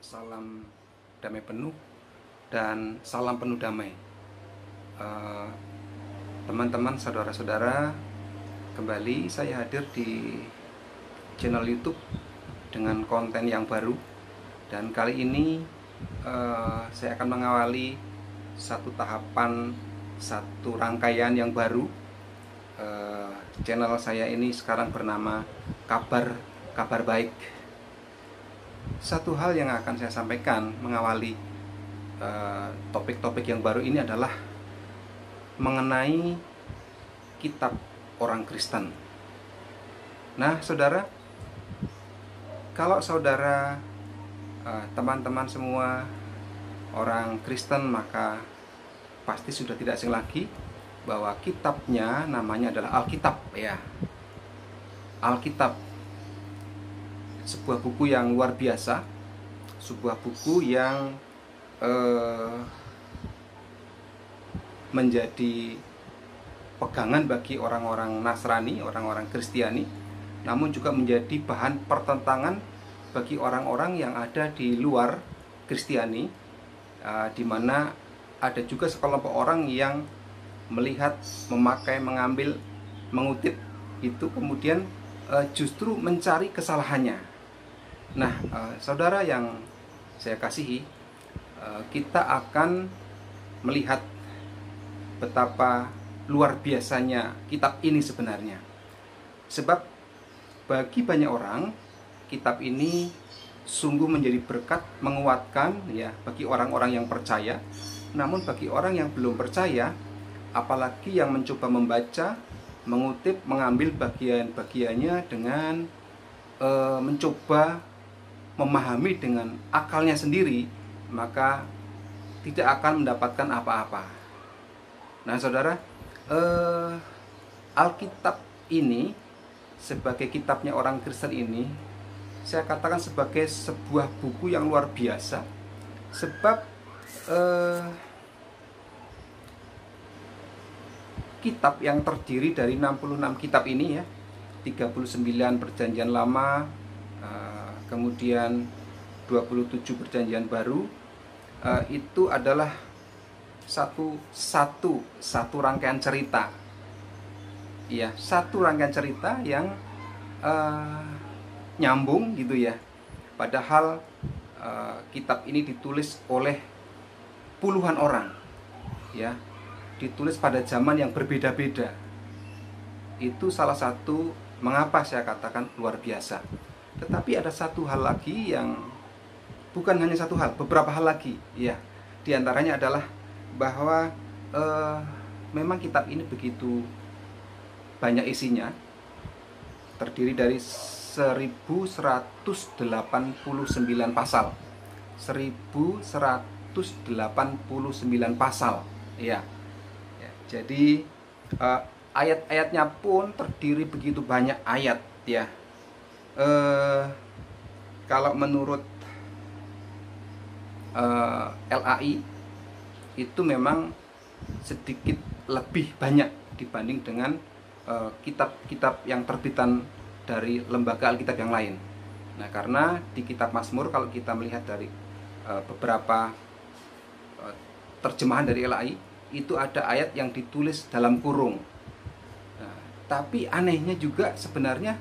salam damai penuh dan salam penuh damai. Eh, Teman-teman, saudara-saudara, kembali saya hadir di channel YouTube dengan konten yang baru. Dan kali ini saya akan mengawali satu tahapan, satu rangkaian yang baru. Channel saya ini sekarang bernama Kabar Kabar Baik. Satu hal yang akan saya sampaikan mengawali topik-topik yang baru ini adalah mengenai kitab orang Kristen. Nah, saudara, kalau saudara, teman-teman semua orang Kristen, maka pasti sudah tidak asing lagi bahwa kitabnya namanya adalah Alkitab, ya. Alkitab, sebuah buku yang luar biasa, sebuah buku yang menjadi pegangan bagi orang-orang Nasrani, orang-orang Kristiani, namun juga menjadi bahan pertentangan bagi orang-orang yang ada di luar Kristiani, di mana ada juga sekelompok orang yang melihat, memakai, mengambil, mengutip itu, kemudian justru mencari kesalahannya. Nah, saudara yang saya kasihi, kita akan melihat betapa luar biasanya kitab ini sebenarnya. Sebab bagi banyak orang, kitab ini sungguh menjadi berkat, menguatkan, ya, bagi orang-orang yang percaya. Namun bagi orang yang belum percaya, apalagi yang mencoba membaca, mengutip, mengambil bagian-bagiannya dengan mencoba memahami dengan akalnya sendiri, maka tidak akan mendapatkan apa-apa. Nah, saudara, Alkitab ini sebagai kitabnya orang Kristen ini, saya katakan sebagai sebuah buku yang luar biasa. Sebab kitab yang terdiri dari 66 kitab ini, ya, 39 perjanjian lama, kemudian 27 perjanjian baru, itu adalah satu rangkaian cerita, ya, satu rangkaian cerita yang nyambung gitu, ya. Padahal kitab ini ditulis oleh puluhan orang, ya, ditulis pada zaman yang berbeda-beda. Itu salah satu mengapa saya katakan luar biasa. Tetapi ada satu hal lagi yang bukan hanya satu hal, beberapa hal lagi, ya. Di antaranya adalah bahwa memang kitab ini begitu banyak isinya, terdiri dari 1189 pasal. 1189 pasal, ya. Jadi ayat-ayatnya pun terdiri begitu banyak ayat, ya. Kalau menurut LAI itu memang sedikit lebih banyak dibanding dengan kitab-kitab yang terbitan dari lembaga Alkitab yang lain. Nah, karena di kitab Mazmur, kalau kita melihat dari beberapa terjemahan dari LAI, itu ada ayat yang ditulis dalam kurung. Nah, tapi anehnya juga sebenarnya,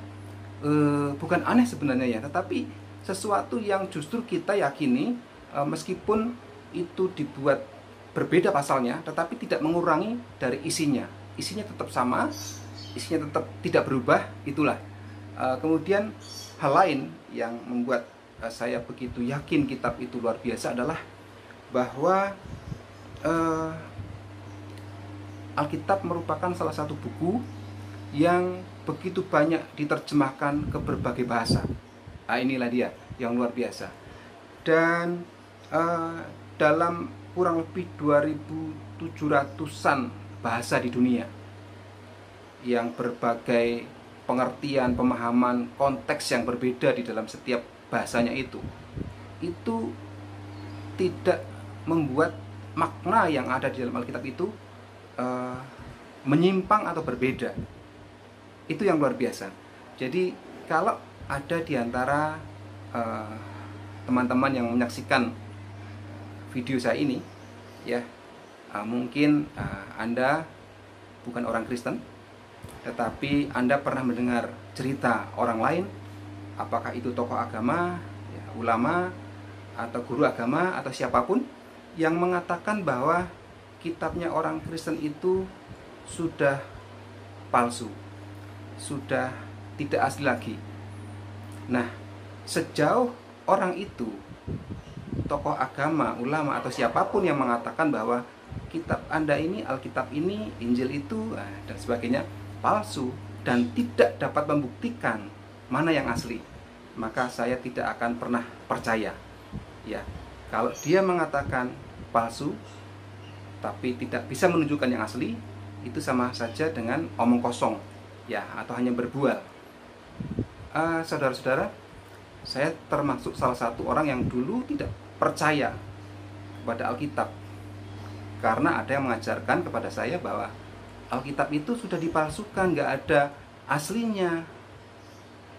bukan aneh sebenarnya, ya, tetapi sesuatu yang justru kita yakini, meskipun itu dibuat berbeda pasalnya, tetapi tidak mengurangi dari isinya. Isinya tetap sama, isinya tetap tidak berubah, itulah. Kemudian hal lain yang membuat saya begitu yakin kitab itu luar biasa adalah bahwa Alkitab merupakan salah satu buku yang begitu banyak diterjemahkan ke berbagai bahasa. Nah, inilah dia yang luar biasa. Dan dalam kurang lebih 2700-an bahasa di dunia, yang berbagai pengertian, pemahaman, konteks yang berbeda di dalam setiap bahasanya itu tidak membuat makna yang ada di dalam Alkitab itu menyimpang atau berbeda. Itu yang luar biasa. Jadi kalau ada di antara teman-teman yang menyaksikan video saya ini, ya, mungkin Anda bukan orang Kristen, tetapi Anda pernah mendengar cerita orang lain, apakah itu tokoh agama, ya, ulama, atau guru agama, atau siapapun, yang mengatakan bahwa kitabnya orang Kristen itu sudah palsu, sudah tidak asli lagi. Nah, sejauh orang itu, tokoh agama, ulama, atau siapapun yang mengatakan bahwa kitab Anda ini, Alkitab ini, Injil itu, dan sebagainya palsu dan tidak dapat membuktikan mana yang asli, maka saya tidak akan pernah percaya. Ya, kalau dia mengatakan palsu tapi tidak bisa menunjukkan yang asli, itu sama saja dengan omong kosong, ya, atau hanya berbual. Saudara-saudara, saya termasuk salah satu orang yang dulu tidak percaya kepada Alkitab, karena ada yang mengajarkan kepada saya bahwa Alkitab itu sudah dipalsukan, nggak ada aslinya.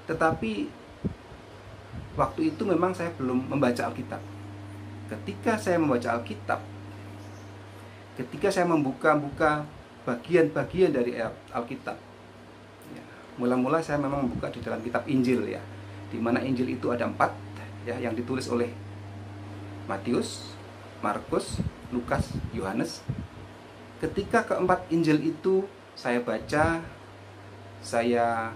Tetapi waktu itu memang saya belum membaca Alkitab. Ketika saya membaca Alkitab, ketika saya membuka bagian-bagian dari Alkitab, ya, mula-mula saya memang membuka di dalam kitab Injil, ya, di mana Injil itu ada 4, ya, yang ditulis oleh Matius, Markus, Lukas, Yohanes. Ketika keempat Injil itu saya baca, saya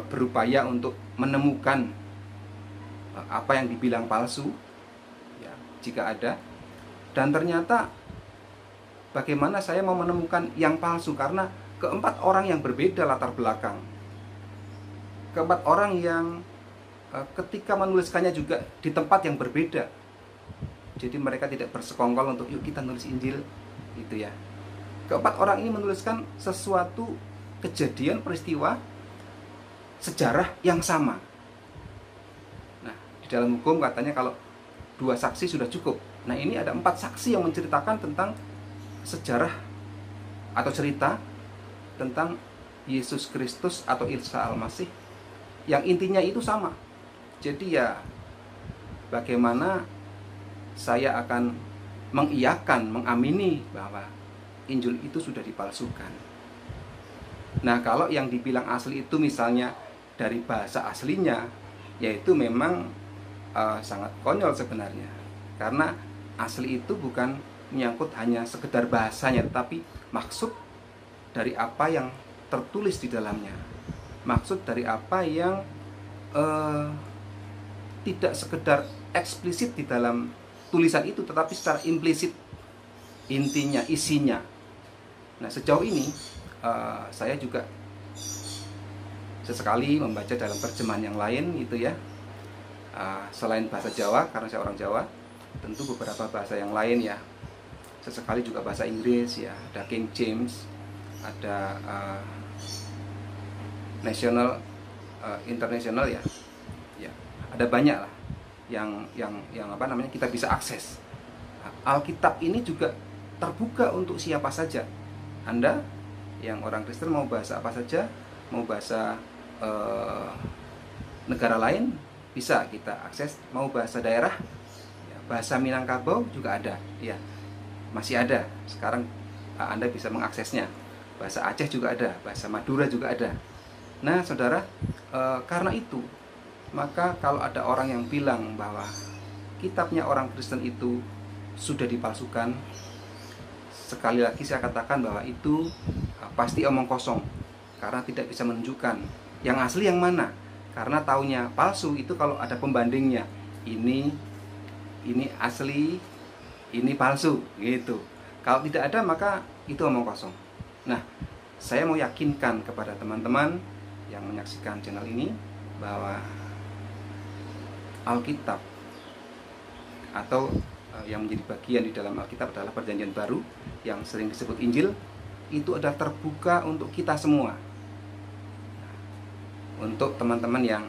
berupaya untuk menemukan apa yang dibilang palsu, ya, jika ada. Dan ternyata bagaimana saya mau menemukan yang palsu, karena keempat orang yang berbeda latar belakang, keempat orang yang ketika menuliskannya juga di tempat yang berbeda. Jadi mereka tidak bersekongkol untuk yuk kita nulis Injil, gitu ya. Keempat orang ini menuliskan sesuatu kejadian, peristiwa, sejarah yang sama. Nah, di dalam hukum katanya kalau 2 saksi sudah cukup. Nah, ini ada 4 saksi yang menceritakan tentang sejarah atau cerita tentang Yesus Kristus atau Isa Al-Masih, yang intinya itu sama. Jadi ya, bagaimana saya akan mengiyakan, mengamini bahwa Injil itu sudah dipalsukan. Nah, kalau yang dibilang asli itu misalnya dari bahasa aslinya, yaitu memang sangat konyol sebenarnya. Karena asli itu bukan menyangkut hanya sekedar bahasanya, tetapi maksud dari apa yang tertulis di dalamnya. Maksud dari apa yang tidak sekedar eksplisit di dalam tulisan itu, tetapi secara implisit, intinya, isinya. Nah, sejauh ini saya juga sesekali membaca dalam terjemahan yang lain, gitu ya. Selain bahasa Jawa, karena saya orang Jawa, tentu beberapa bahasa yang lain, ya. Sesekali juga bahasa Inggris, ya. Ada King James, ada National, International, ya. Ya, ada banyak lah yang apa namanya kita bisa akses. Alkitab ini juga terbuka untuk siapa saja. Anda yang orang Kristen mau bahasa apa saja, mau bahasa negara lain, bisa kita akses. Mau bahasa daerah, ya, bahasa Minangkabau juga ada, ya, masih ada. Sekarang Anda bisa mengaksesnya. Bahasa Aceh juga ada, bahasa Madura juga ada. Nah, saudara, karena itu, maka kalau ada orang yang bilang bahwa kitabnya orang Kristen itu sudah dipalsukan, sekali lagi saya katakan bahwa itu pasti omong kosong, karena tidak bisa menunjukkan yang asli yang mana. Karena taunya palsu itu kalau ada pembandingnya, ini asli, ini palsu, gitu. Kalau tidak ada, maka itu omong kosong. Nah, saya mau yakinkan kepada teman-teman yang menyaksikan channel ini bahwa Alkitab atau yang menjadi bagian di dalam Alkitab adalah Perjanjian Baru yang sering disebut Injil, itu adalah terbuka untuk kita semua. Untuk teman-teman yang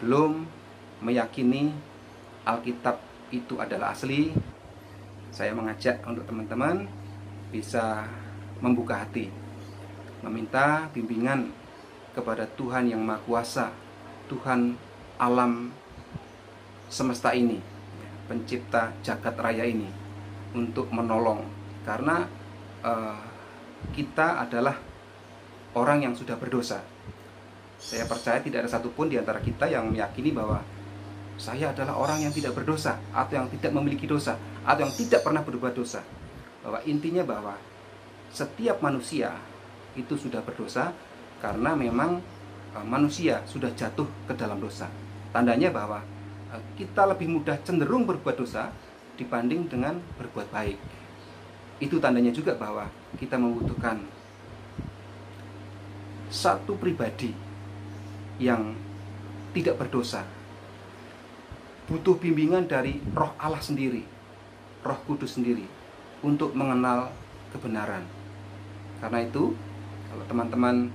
belum meyakini Alkitab itu adalah asli, saya mengajak untuk teman-teman bisa membuka hati, meminta bimbingan kepada Tuhan yang Maha Kuasa, Tuhan alam semesta ini, pencipta jagat raya ini, untuk menolong. Karena kita adalah orang yang sudah berdosa. Saya percaya tidak ada satupun di antara kita yang meyakini bahwa saya adalah orang yang tidak berdosa, atau yang tidak memiliki dosa, atau yang tidak pernah berbuat dosa. Bahwa intinya bahwa setiap manusia itu sudah berdosa, karena memang manusia sudah jatuh ke dalam dosa. Tandanya bahwa kita lebih mudah cenderung berbuat dosa dibanding dengan berbuat baik. Itu tandanya juga bahwa kita membutuhkan satu pribadi yang tidak berdosa, butuh bimbingan dari Roh Allah sendiri, Roh Kudus sendiri, untuk mengenal kebenaran. Karena itu, kalau teman-teman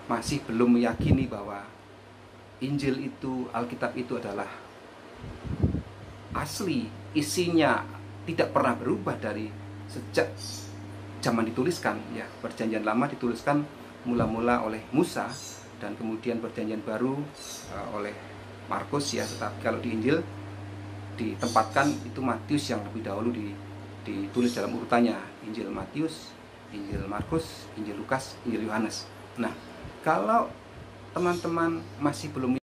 masih belum meyakini bahwa Injil itu, Alkitab itu adalah asli, isinya tidak pernah berubah dari sejak zaman dituliskan, ya, Perjanjian Lama dituliskan mula-mula oleh Musa, dan kemudian Perjanjian Baru oleh Markus, ya. Tetapi kalau di Injil ditempatkan itu Matius yang lebih dahulu ditulis dalam urutannya, Injil Matius, Injil Markus, Injil Lukas, Injil Yohanes. Nah, kalau teman-teman masih belum